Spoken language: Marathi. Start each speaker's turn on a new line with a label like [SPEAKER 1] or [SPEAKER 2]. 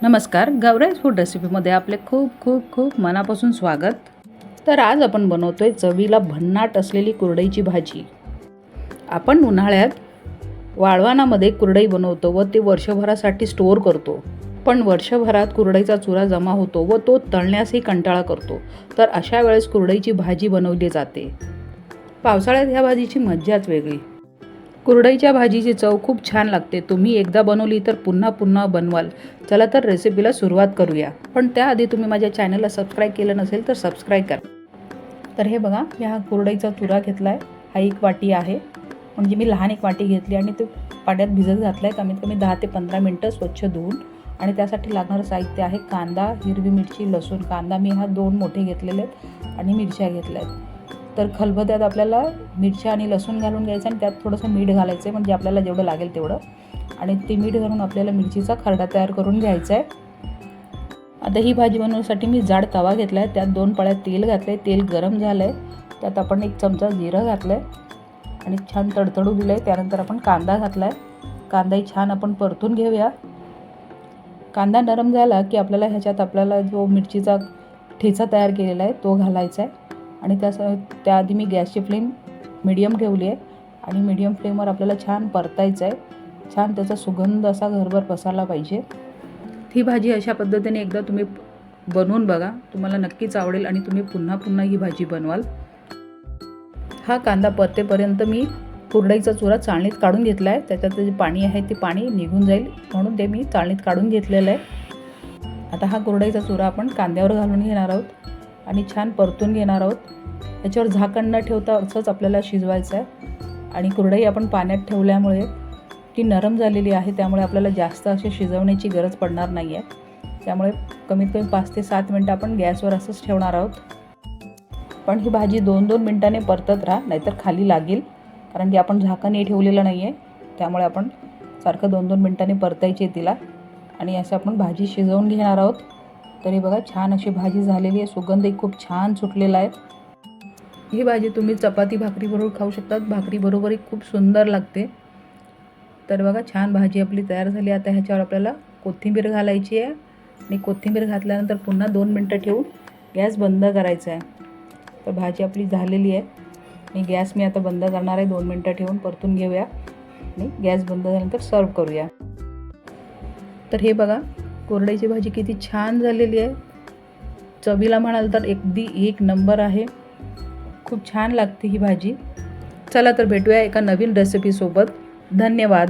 [SPEAKER 1] नमस्कार, गौराईज फूड रेसिपीमध्ये आपले खूप खूप खूप मनापासून स्वागत. तर आज आपण बनवतोय चवीला भन्नाट असलेली कुरडईची भाजी. आपण उन्हाळ्यात वाळवणामध्ये कुरडई बनवतो व ते वर्षभरासाठी स्टोअर करतो. पण वर्षभरात कुरडईचा चुरा जमा होतो व तो तळण्यासही कंटाळा करतो. तर अशा वेळेस कुरडईची भाजी बनवली जाते. पावसाळ्यात ह्या भाजीची मज्जाच वेगळी. कुरडईच्या भाजीची चव खूप छान लागते. तुम्ही एकदा बनवली तर पुन्हा पुन्हा बनवाल. चला तर रेसिपीला सुरुवात करूया. पण त्याआधी तुम्ही माझ्या चॅनलला सबस्क्राईब केलं नसेल तर सबस्क्राईब करा. तर हे बघा, ह्या कुरडईचा चुरा घेतला आहे. हा एक वाटी आहे. म्हणजे मी लहान एक वाटी घेतली आणि ते पाण्यात भिजत घातला आहे कमीत कमी 10 ते 15 मिनटं स्वच्छ धुवून. आणि त्यासाठी लागणारं साहित्य आहे कांदा, हिरवी मिरची, लसूण. कांदा मी हा 2 मोठे घेतलेले आहेत आणि मिरच्या घेतल्या आहेत. तर खलबत्त्यात आपल्याला मिरच्या आणि लसूण घालून घ्यायचं आणि त्यात थोडंसं मीठ घालायचं आहे, म्हणजे आपल्याला जेवढं लागेल तेवढं. आणि ते मीठ घालून आपल्याला मिरचीचा खरडा तयार करून घ्यायचा आहे. आता ही भाजी बनवण्यासाठी मी जाड तवा घेतला आहे. त्यात 2 पळ्या तेल घातलं आहे. तेल गरम झालं आहे. त्यात आपण 1 चमचा जिरं घातलं आहे आणि छान तडतडू दिलं आहे. त्यानंतर आपण कांदा घातला आहे. कांदाही छान आपण परतून घेऊया. कांदा नरम झाला की ह्याच्यात आपल्याला जो मिरचीचा ठेचा तयार केलेला आहे तो घालायचा आहे. आणि त्याआधी मी गॅसची फ्लेम मीडियम ठेवली आहे आणि मीडियम फ्लेमवर आपल्याला छान परतायचं आहे. छान त्याचा सुगंध असा घरभर पसरला पाहिजे. ही भाजी अशा पद्धतीने एकदा तुम्ही बनवून बघा, तुम्हाला नक्कीच आवडेल आणि तुम्ही पुन्हा पुन्हा ही भाजी बनवाल. हा कांदा परतेपर्यंत मी कुरडईचा चुरा चाळणीत काढून घेतला आहे. त्याच्यात जे पाणी आहे ते पाणी निघून जाईल म्हणून ते मी चाळणीत काढून घेतलेलं आहे. आता हा कुरडईचा चुरा आपण कांद्यावर घालून घेणार आहोत आणि छान परतून घेणार आहोत. याच्यावर झाकण न ठेवता असंच आपल्याला शिजवायचं आहे. आणि कुरडई आपण पाण्यात ठेवल्यामुळे ती नरम झालेली आहे, त्यामुळे आपल्याला जास्त असे शिजवण्याची गरज पडणार नाही आहे. त्यामुळे कमीत कमी 5 ते 7 मिनटं आपण गॅसवर असंच ठेवणार आहोत. पण ही भाजी 2-2 मिनटाने परतत राहा, नाहीतर खाली लागेल. कारण की आपण झाकणही ठेवलेलं नाही आहे, त्यामुळे आपण सारखं 2-2 मिनटांनी परतायची आहे तिला. आणि असं आपण भाजी शिजवून घेणार आहोत. तरी बघा, छान अशी भाजी झालेली आहे. सुगंधही खूप छान सुटलेला आहे. ही भाजी तुम्ही चपाती भाकरीबरोबर खाऊ शकतात. भाकरीबरोबरही खूप सुंदर लागते. तर बघा, छान भाजी आपली तयार झाली. आता ह्याच्यावर आपल्याला कोथिंबीर घालायची आहे आणि कोथिंबीर घातल्यानंतर पुन्हा 2 मिनटं ठेवून गॅस बंद करायचा आहे. तर भाजी आपली झालेली आहे आणि गॅस मी आता बंद करणार आहे. 2 मिनटं ठेवून परतून घेऊया आणि गॅस बंद झाल्यानंतर सर्व करूया. तर हे बघा, कुरडईची भाजी किती छान झालेली आहे. चवीला म्हणाल तर अगदी 1 नंबर आहे. खूप छान लागते ही भाजी. चला तर भेटूया एका नवीन रेसिपीसोबत. धन्यवाद.